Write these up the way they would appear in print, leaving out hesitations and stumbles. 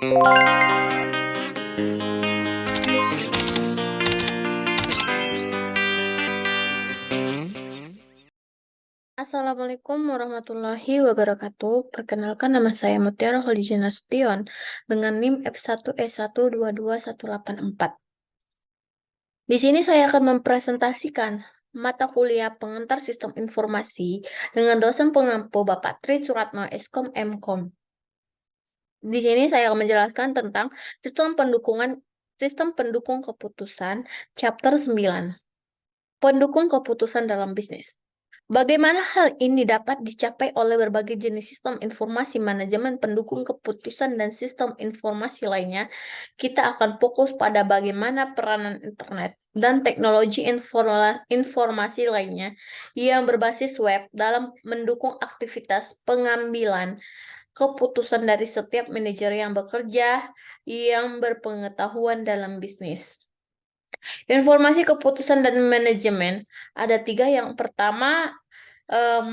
Assalamualaikum warahmatullahi wabarakatuh. Perkenalkan, nama saya Mutiara Holijah Nasution dengan NIM F1E1222184. Di sini saya akan mempresentasikan mata kuliah pengantar sistem informasi dengan dosen pengampu Bapak Tri Suratno Eskom Mkom. Di sini saya akan menjelaskan tentang sistem pendukung keputusan chapter 9. Pendukung keputusan dalam bisnis. Bagaimana hal ini dapat dicapai oleh berbagai jenis sistem informasi manajemen pendukung keputusan dan sistem informasi lainnya? Kita akan fokus pada bagaimana peranan internet dan teknologi informasi lainnya yang berbasis web dalam mendukung aktivitas pengambilan keputusan dari setiap manajer yang bekerja yang berpengetahuan dalam bisnis. Informasi keputusan dan manajemen ada tiga. Yang pertama,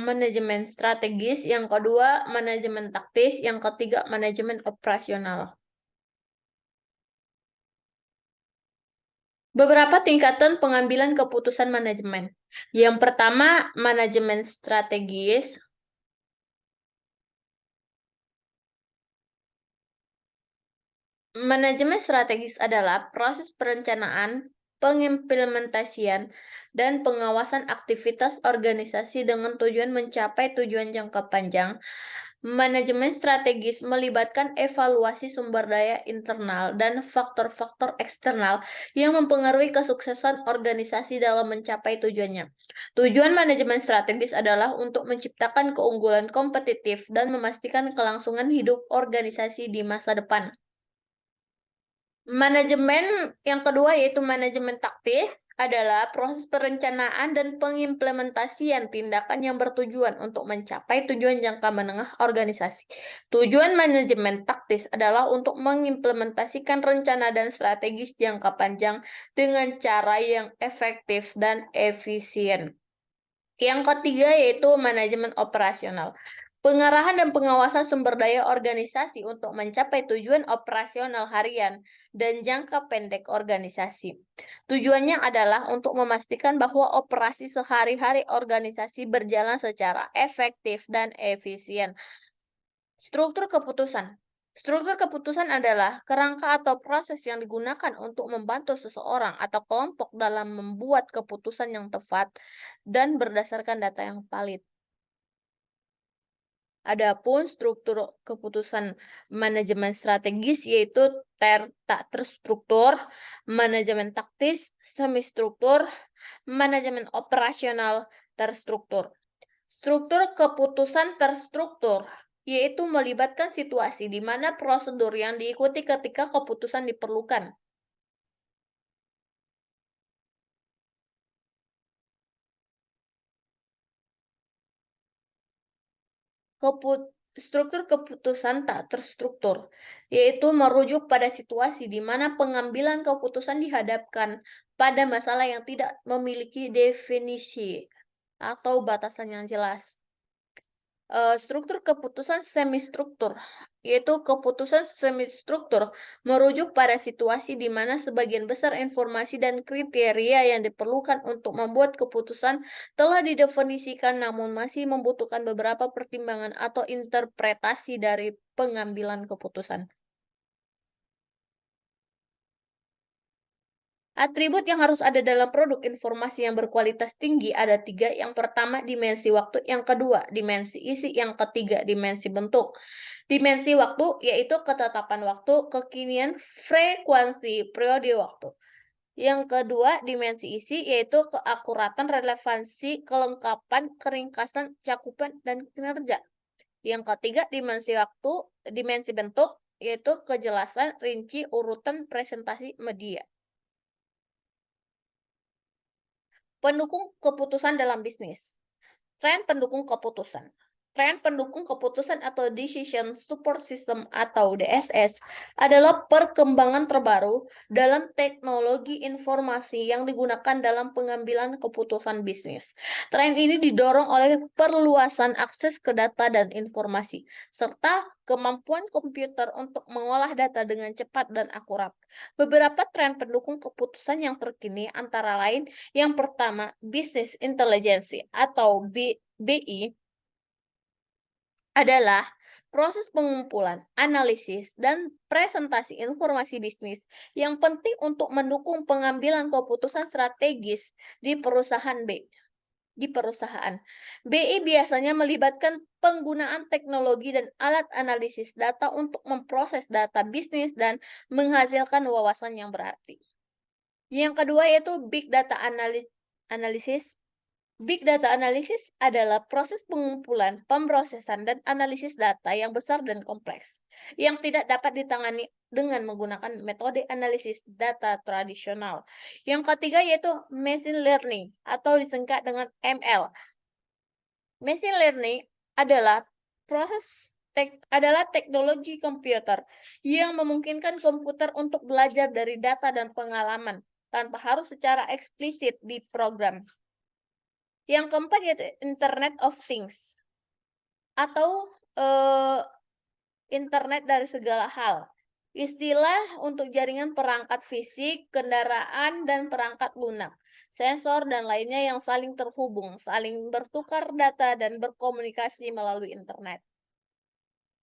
manajemen strategis, yang kedua manajemen taktis, yang ketiga manajemen operasional. Beberapa tingkatan pengambilan keputusan manajemen. Yang pertama, manajemen strategis. Manajemen strategis adalah proses perencanaan, pengimplementasian, dan pengawasan aktivitas organisasi dengan tujuan mencapai tujuan jangka panjang. Manajemen strategis melibatkan evaluasi sumber daya internal dan faktor-faktor eksternal yang mempengaruhi kesuksesan organisasi dalam mencapai tujuannya. Tujuan manajemen strategis adalah untuk menciptakan keunggulan kompetitif dan memastikan kelangsungan hidup organisasi di masa depan. Manajemen yang kedua yaitu manajemen taktis adalah proses perencanaan dan pengimplementasian tindakan yang bertujuan untuk mencapai tujuan jangka menengah organisasi. Tujuan manajemen taktis adalah untuk mengimplementasikan rencana dan strategis jangka panjang dengan cara yang efektif dan efisien. Yang ketiga yaitu manajemen operasional. Pengarahan dan pengawasan sumber daya organisasi untuk mencapai tujuan operasional harian dan jangka pendek organisasi. Tujuannya adalah untuk memastikan bahwa operasi sehari-hari organisasi berjalan secara efektif dan efisien. Struktur keputusan. Struktur keputusan adalah kerangka atau proses yang digunakan untuk membantu seseorang atau kelompok dalam membuat keputusan yang tepat dan berdasarkan data yang valid. Adapun struktur keputusan manajemen strategis yaitu tak terstruktur, manajemen taktis, semi struktur, manajemen operasional terstruktur. Struktur keputusan terstruktur yaitu melibatkan situasi di mana prosedur yang diikuti ketika keputusan diperlukan. Struktur keputusan tak terstruktur, yaitu merujuk pada situasi di mana pengambilan keputusan dihadapkan pada masalah yang tidak memiliki definisi atau batasan yang jelas. Struktur keputusan semi-struktur, yaitu keputusan semi-struktur merujuk pada situasi di mana sebagian besar informasi dan kriteria yang diperlukan untuk membuat keputusan telah didefinisikan namun masih membutuhkan beberapa pertimbangan atau interpretasi dari pengambilan keputusan. Atribut yang harus ada dalam produk informasi yang berkualitas tinggi ada tiga. Yang pertama, dimensi waktu. Yang kedua, dimensi isi. Yang ketiga, dimensi bentuk. Dimensi waktu yaitu ketetapan waktu, kekinian, frekuensi, periode waktu. Yang kedua, dimensi isi yaitu keakuratan, relevansi, kelengkapan, keringkasan, cakupan, dan kinerja. Yang ketiga, dimensi bentuk yaitu kejelasan, rinci, urutan, presentasi, media. Pendukung keputusan dalam bisnis. Tren pendukung keputusan. Tren pendukung keputusan atau Decision Support System atau DSS adalah perkembangan terbaru dalam teknologi informasi yang digunakan dalam pengambilan keputusan bisnis. Tren ini didorong oleh perluasan akses ke data dan informasi, serta kemampuan komputer untuk mengolah data dengan cepat dan akurat. Beberapa tren pendukung keputusan yang terkini antara lain yang pertama, Business Intelligence atau BI adalah proses pengumpulan, analisis, dan presentasi informasi bisnis yang penting untuk mendukung pengambilan keputusan strategis di perusahaan B. Di perusahaan. BI biasanya melibatkan penggunaan teknologi dan alat analisis data untuk memproses data bisnis dan menghasilkan wawasan yang berarti. Yang kedua yaitu Big Data Analysis. Big data analysis adalah proses pengumpulan, pemrosesan, dan analisis data yang besar dan kompleks, yang tidak dapat ditangani dengan menggunakan metode analisis data tradisional. Yang ketiga yaitu machine learning atau disingkat dengan ML. Machine learning adalah adalah teknologi komputer yang memungkinkan komputer untuk belajar dari data dan pengalaman tanpa harus secara eksplisit diprogram. Yang keempat yaitu Internet of Things atau internet dari segala hal. Istilah untuk jaringan perangkat fisik, kendaraan, dan perangkat lunak, sensor, dan lainnya yang saling terhubung, saling bertukar data, dan berkomunikasi melalui internet.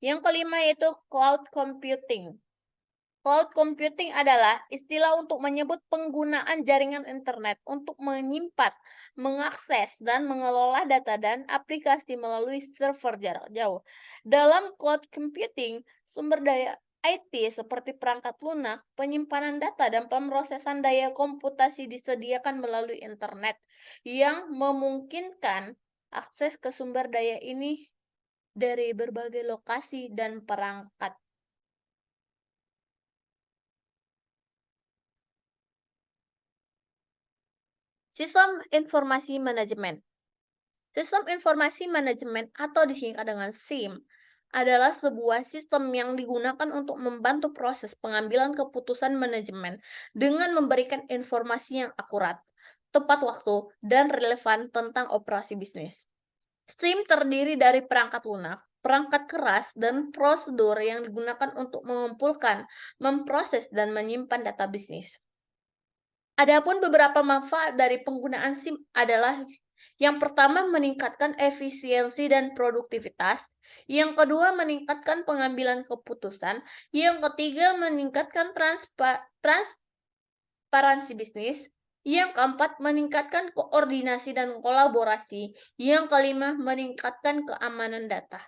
Yang kelima yaitu cloud computing. Cloud computing adalah istilah untuk menyebut penggunaan jaringan internet untuk menyimpan, mengakses, dan mengelola data dan aplikasi melalui server jarak jauh. Dalam cloud computing, sumber daya IT seperti perangkat lunak, penyimpanan data, dan pemrosesan daya komputasi disediakan melalui internet yang memungkinkan akses ke sumber daya ini dari berbagai lokasi dan perangkat. Sistem Informasi Manajemen. Sistem Informasi Manajemen atau disingkat dengan SIM adalah sebuah sistem yang digunakan untuk membantu proses pengambilan keputusan manajemen dengan memberikan informasi yang akurat, tepat waktu, dan relevan tentang operasi bisnis. SIM terdiri dari perangkat lunak, perangkat keras, dan prosedur yang digunakan untuk mengumpulkan, memproses, dan menyimpan data bisnis. Adapun beberapa manfaat dari penggunaan SIM adalah yang pertama meningkatkan efisiensi dan produktivitas, yang kedua meningkatkan pengambilan keputusan, yang ketiga meningkatkan transparansi bisnis, yang keempat meningkatkan koordinasi dan kolaborasi, yang kelima meningkatkan keamanan data.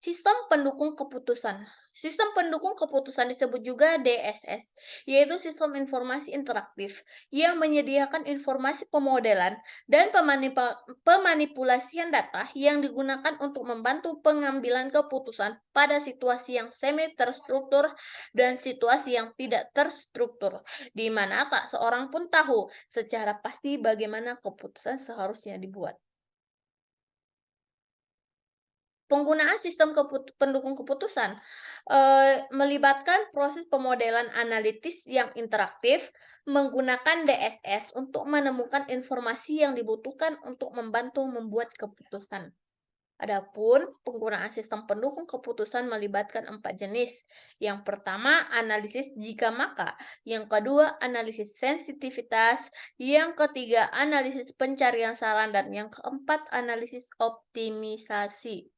Sistem pendukung keputusan. Sistem pendukung keputusan disebut juga DSS, yaitu sistem informasi interaktif yang menyediakan informasi pemodelan dan pemanipulasian data yang digunakan untuk membantu pengambilan keputusan pada situasi yang semi terstruktur dan situasi yang tidak terstruktur, di mana tak seorang pun tahu secara pasti bagaimana keputusan seharusnya dibuat. Penggunaan sistem pendukung keputusan melibatkan proses pemodelan analitis yang interaktif menggunakan DSS untuk menemukan informasi yang dibutuhkan untuk membantu membuat keputusan. Adapun penggunaan sistem pendukung keputusan melibatkan 4 jenis. Yang pertama, analisis jika maka. Yang kedua, analisis sensitivitas. Yang ketiga, analisis pencarian saran. Dan yang keempat, analisis optimisasi.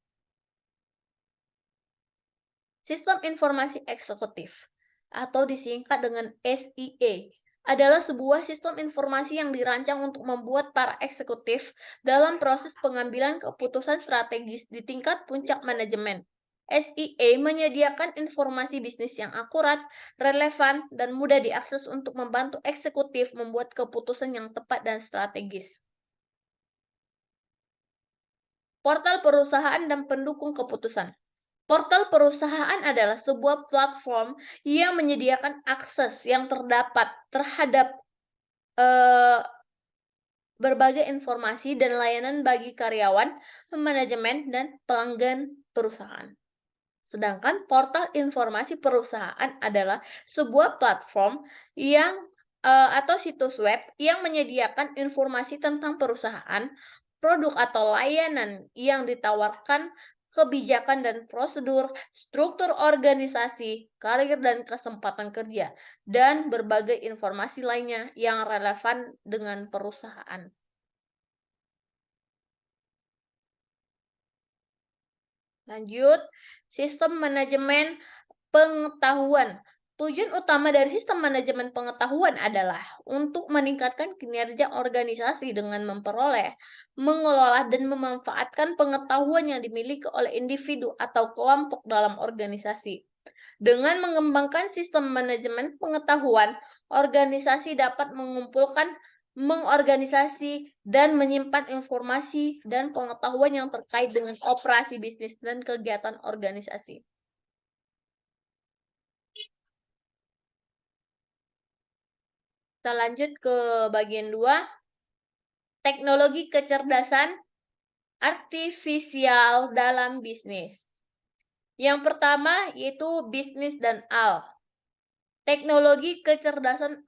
Sistem Informasi Eksekutif atau disingkat dengan SIE adalah sebuah sistem informasi yang dirancang untuk membuat para eksekutif dalam proses pengambilan keputusan strategis di tingkat puncak manajemen. SIE menyediakan informasi bisnis yang akurat, relevan, dan mudah diakses untuk membantu eksekutif membuat keputusan yang tepat dan strategis. Portal perusahaan dan pendukung keputusan. Portal perusahaan adalah sebuah platform yang menyediakan akses yang terdapat terhadap eh, berbagai informasi dan layanan bagi karyawan, manajemen, dan pelanggan perusahaan. Sedangkan portal informasi perusahaan adalah sebuah platform yang atau situs web yang menyediakan informasi tentang perusahaan, produk atau layanan yang ditawarkan, kebijakan dan prosedur, struktur organisasi, karir dan kesempatan kerja, dan berbagai informasi lainnya yang relevan dengan perusahaan. Lanjut, sistem manajemen pengetahuan. Tujuan utama dari sistem manajemen pengetahuan adalah untuk meningkatkan kinerja organisasi dengan memperoleh, mengelola, dan memanfaatkan pengetahuan yang dimiliki oleh individu atau kelompok dalam organisasi. Dengan mengembangkan sistem manajemen pengetahuan, organisasi dapat mengumpulkan, mengorganisasi, dan menyimpan informasi dan pengetahuan yang terkait dengan operasi bisnis dan kegiatan organisasi. Kita lanjut ke bagian 2, teknologi kecerdasan artifisial dalam bisnis. Yang pertama yaitu bisnis dan AL. Teknologi kecerdasan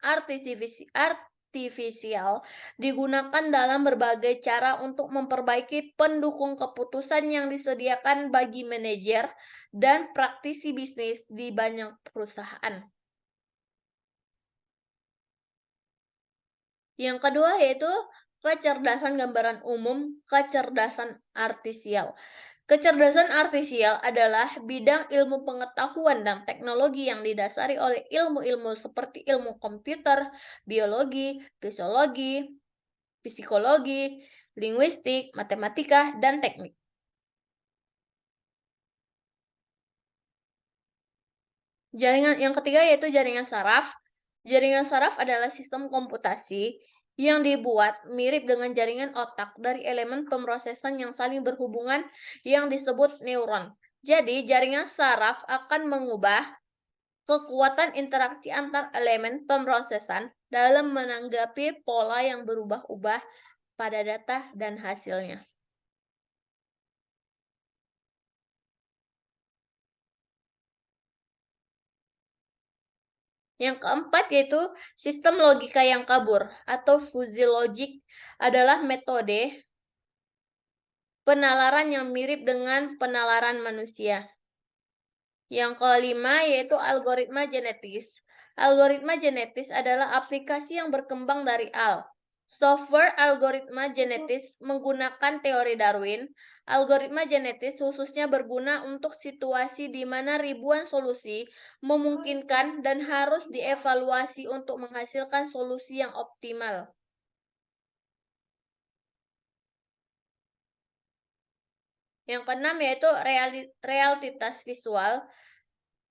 artifisial digunakan dalam berbagai cara untuk memperbaiki pendukung keputusan yang disediakan bagi manajer dan praktisi bisnis di banyak perusahaan. Yang kedua yaitu kecerdasan gambaran umum, kecerdasan artisial. Kecerdasan artisial adalah bidang ilmu pengetahuan dan teknologi yang didasari oleh ilmu-ilmu seperti ilmu komputer, biologi, psikologi, linguistik, matematika, dan teknik. Jaringan yang ketiga yaitu jaringan saraf. Jaringan saraf adalah sistem komputasi yang dibuat mirip dengan jaringan otak dari elemen pemrosesan yang saling berhubungan yang disebut neuron. Jadi, jaringan saraf akan mengubah kekuatan interaksi antar elemen pemrosesan dalam menanggapi pola yang berubah-ubah pada data dan hasilnya. Yang keempat yaitu sistem logika yang kabur atau fuzzy logic adalah metode penalaran yang mirip dengan penalaran manusia. Yang kelima yaitu algoritma genetis. Algoritma genetis adalah aplikasi yang berkembang dari AL. Software algoritma genetis menggunakan teori Darwin. Algoritma genetis khususnya berguna untuk situasi di mana ribuan solusi memungkinkan dan harus dievaluasi untuk menghasilkan solusi yang optimal. Yang keenam yaitu realitas visual.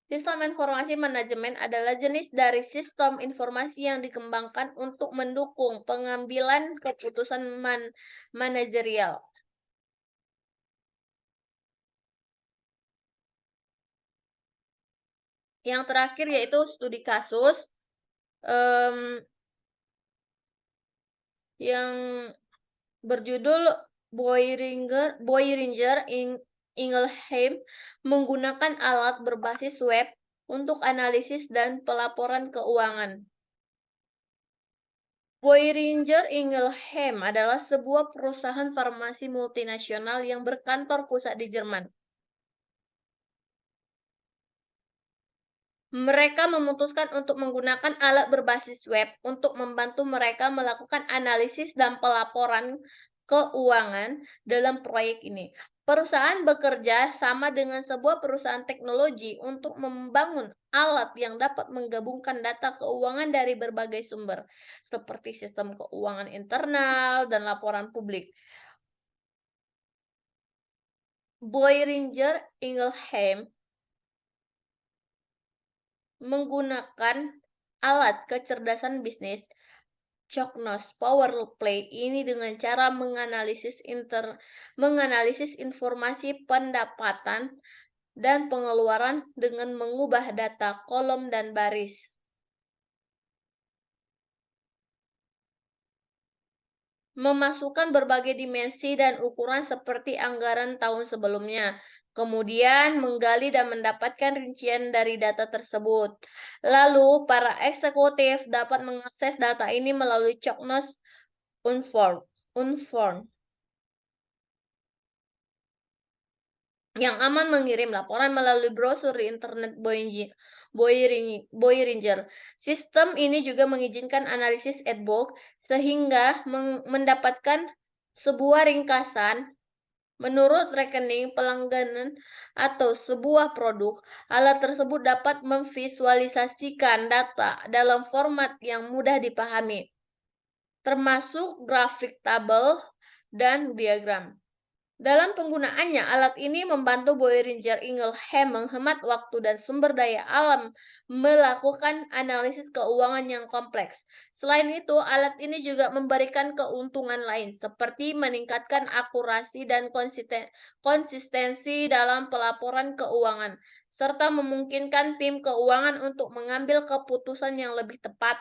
Sistem informasi manajemen adalah jenis dari sistem informasi yang dikembangkan untuk mendukung pengambilan keputusan manajerial. Yang terakhir yaitu studi kasus yang berjudul Boehringer Ingelheim menggunakan alat berbasis web untuk analisis dan pelaporan keuangan. Boehringer Ingelheim adalah sebuah perusahaan farmasi multinasional yang berkantor pusat di Jerman. Mereka memutuskan untuk menggunakan alat berbasis web untuk membantu mereka melakukan analisis dan pelaporan keuangan dalam proyek ini. Perusahaan bekerja sama dengan sebuah perusahaan teknologi untuk membangun alat yang dapat menggabungkan data keuangan dari berbagai sumber, seperti sistem keuangan internal dan laporan publik. Boehringer Ingelheim menggunakan alat kecerdasan bisnis Cognos Power Play ini dengan cara menganalisis informasi pendapatan dan pengeluaran dengan mengubah data kolom dan baris. Memasukkan berbagai dimensi dan ukuran seperti anggaran tahun sebelumnya. Kemudian menggali dan mendapatkan rincian dari data tersebut. Lalu, para eksekutif dapat mengakses data ini melalui Cognos Unform. Unform yang aman mengirim laporan melalui browser di internet Boehringer. Sistem ini juga mengizinkan analisis ad hoc sehingga mendapatkan sebuah ringkasan menurut rekening pelangganan atau sebuah produk. Alat tersebut dapat memvisualisasikan data dalam format yang mudah dipahami, termasuk grafik tabel dan diagram. Dalam penggunaannya, alat ini membantu Boehringer Ingelheim menghemat waktu dan sumber daya alam melakukan analisis keuangan yang kompleks. Selain itu, alat ini juga memberikan keuntungan lain, seperti meningkatkan akurasi dan konsistensi dalam pelaporan keuangan, serta memungkinkan tim keuangan untuk mengambil keputusan yang lebih tepat,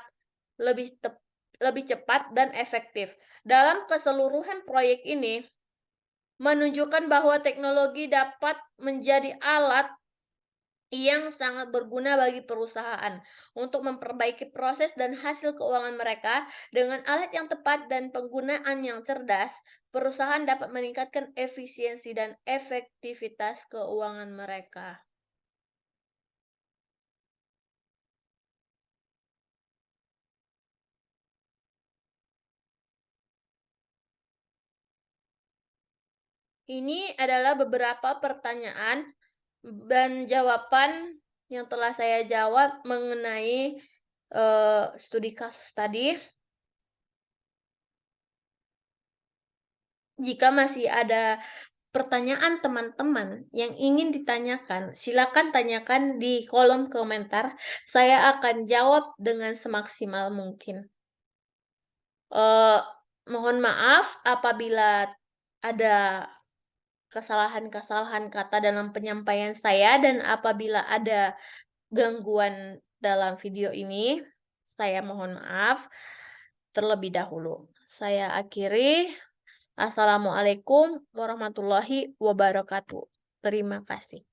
lebih tep- lebih cepat dan efektif. Dalam keseluruhan proyek ini, menunjukkan bahwa teknologi dapat menjadi alat yang sangat berguna bagi perusahaan untuk memperbaiki proses dan hasil keuangan mereka. Dengan alat yang tepat dan penggunaan yang cerdas, perusahaan dapat meningkatkan efisiensi dan efektivitas keuangan mereka. Ini adalah beberapa pertanyaan dan jawaban yang telah saya jawab mengenai studi kasus tadi. Jika masih ada pertanyaan teman-teman yang ingin ditanyakan, silakan tanyakan di kolom komentar. Saya akan jawab dengan semaksimal mungkin. Eh, Mohon maaf apabila ada kesalahan-kesalahan kata dalam penyampaian saya dan apabila ada gangguan dalam video ini, saya mohon maaf terlebih dahulu. Saya akhiri. Assalamualaikum warahmatullahi wabarakatuh. Terima kasih.